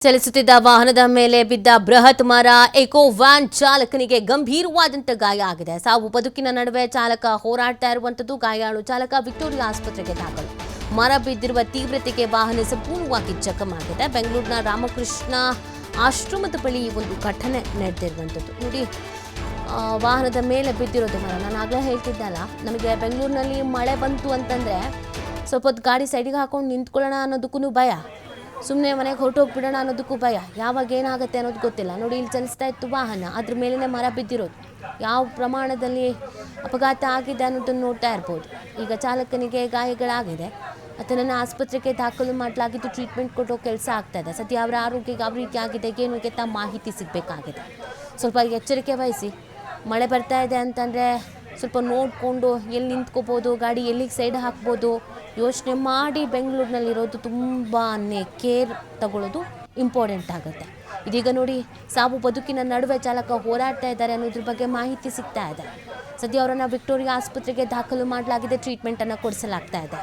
ಚಲಿಸುತ್ತಿದ್ದ ವಾಹನದ ಮೇಲೆ ಬಿದ್ದ ಬೃಹತ್ ಮರ ಎಕೋ ವ್ಯಾನ್ ಚಾಲಕನಿಗೆ ಗಂಭೀರವಾದಂತ ಗಾಯ ಆಗಿದೆ. ಸಾವು ಬದುಕಿನ ನಡುವೆ ಚಾಲಕ ಹೋರಾಡ್ತಾ ಇರುವಂತದ್ದು. ಗಾಯಾಳು ಚಾಲಕ ವಿಕ್ಟೋರಿಯಾ ಆಸ್ಪತ್ರೆಗೆ ದಾಖಲು. ಮರ ಬಿದ್ದಿರುವ ತೀವ್ರತೆಗೆ ವಾಹನ ಸಂಪೂರ್ಣವಾಗಿ ಜಖಮಾಗಿದೆ. ಬೆಂಗಳೂರಿನ ರಾಮಕೃಷ್ಣ ಆಶ್ರಮದ ಬಳಿ ಒಂದು ಘಟನೆ ನಡೆದಿರುವಂತದ್ದು. ನೋಡಿ, ವಾಹನದ ಮೇಲೆ ಬಿದ್ದಿರೋದು ಮರ. ನಾನು ಆಗಲೇ ಹೇಳ್ತಿದ್ದಲ್ಲ, ನಮಗೆ ಬೆಂಗಳೂರಿನಲ್ಲಿ ಮಳೆ ಬಂತು ಅಂತಂದ್ರೆ ಸ್ವಲ್ಪ ಹೊತ್ತು ಗಾಡಿ ಸೈಡಿಗೆ ಹಾಕೊಂಡು ನಿಂತ್ಕೊಳ್ಳೋಣ ಅನ್ನೋದಕ್ಕೂ ಭಯ, ಸುಮ್ಮನೆ ಮನೆಗೆ ಹೊರಟೋಗ್ಬಿಡೋಣ ಅನ್ನೋದಕ್ಕೂ ಭಯ. ಯಾವಾಗ ಏನಾಗುತ್ತೆ ಅನ್ನೋದು ಗೊತ್ತಿಲ್ಲ. ನೋಡಿ, ಇಲ್ಲಿ ಚಲಿಸ್ತಾ ಇತ್ತು ವಾಹನ, ಅದ್ರ ಮೇಲೇ ಮರ ಬಿದ್ದಿರೋದು. ಯಾವ ಪ್ರಮಾಣದಲ್ಲಿ ಅಪಘಾತ ಆಗಿದೆ ಅನ್ನೋದನ್ನು ನೋಡ್ತಾ ಇರ್ಬೋದು. ಈಗ ಚಾಲಕನಿಗೆ ಗಾಯಗಳಾಗಿದೆ, ಆತನನ್ನು ಆಸ್ಪತ್ರೆಗೆ ದಾಖಲು ಮಾಡಲಾಗಿದ್ದು ಟ್ರೀಟ್ಮೆಂಟ್ ಕೊಡೋ ಕೆಲಸ ಆಗ್ತಾ ಇದೆ. ಸದ್ಯ ಅವರ ಆರೋಗ್ಯ ಯಾವ ರೀತಿ ಆಗಿದೆ ಏನು ಅಂತ ಮಾಹಿತಿ ಸಿಗಬೇಕಾಗಿದೆ. ಸ್ವಲ್ಪ ಎಚ್ಚರಿಕೆ ವಹಿಸಿ. ಮಳೆ ಬರ್ತಾ ಇದೆ ಅಂತಂದರೆ ಸ್ವಲ್ಪ ನೋಡಿಕೊಂಡು ಎಲ್ಲಿ ನಿಂತ್ಕೋಬೋದು, ಗಾಡಿ ಎಲ್ಲಿಗೆ ಸೈಡ್ ಹಾಕ್ಬೋದು ಯೋಚನೆ ಮಾಡಿ ಬೆಂಗಳೂರಿನಲ್ಲಿರೋದು ತುಂಬಾ ಕೇರ್ ತಗೊಳ್ಳೋದು ಇಂಪಾರ್ಟೆಂಟ್ ಆಗುತ್ತೆ. ಇದೀಗ ನೋಡಿ, ಸಾವು ಬದುಕಿನ ನಡುವೆ ಚಾಲಕ ಹೋರಾಡ್ತಾ ಇದ್ದಾರೆ ಅನ್ನೋದ್ರ ಬಗ್ಗೆ ಮಾಹಿತಿ ಸಿಗ್ತಾ ಇದೆ. ಸದ್ಯ ಅವರನ್ನು ವಿಕ್ಟೋರಿಯಾ ಆಸ್ಪತ್ರೆಗೆ ದಾಖಲು ಮಾಡಲಾಗಿದೆ, ಟ್ರೀಟ್ಮೆಂಟನ್ನು ಕೊಡಿಸಲಾಗ್ತಾ ಇದೆ.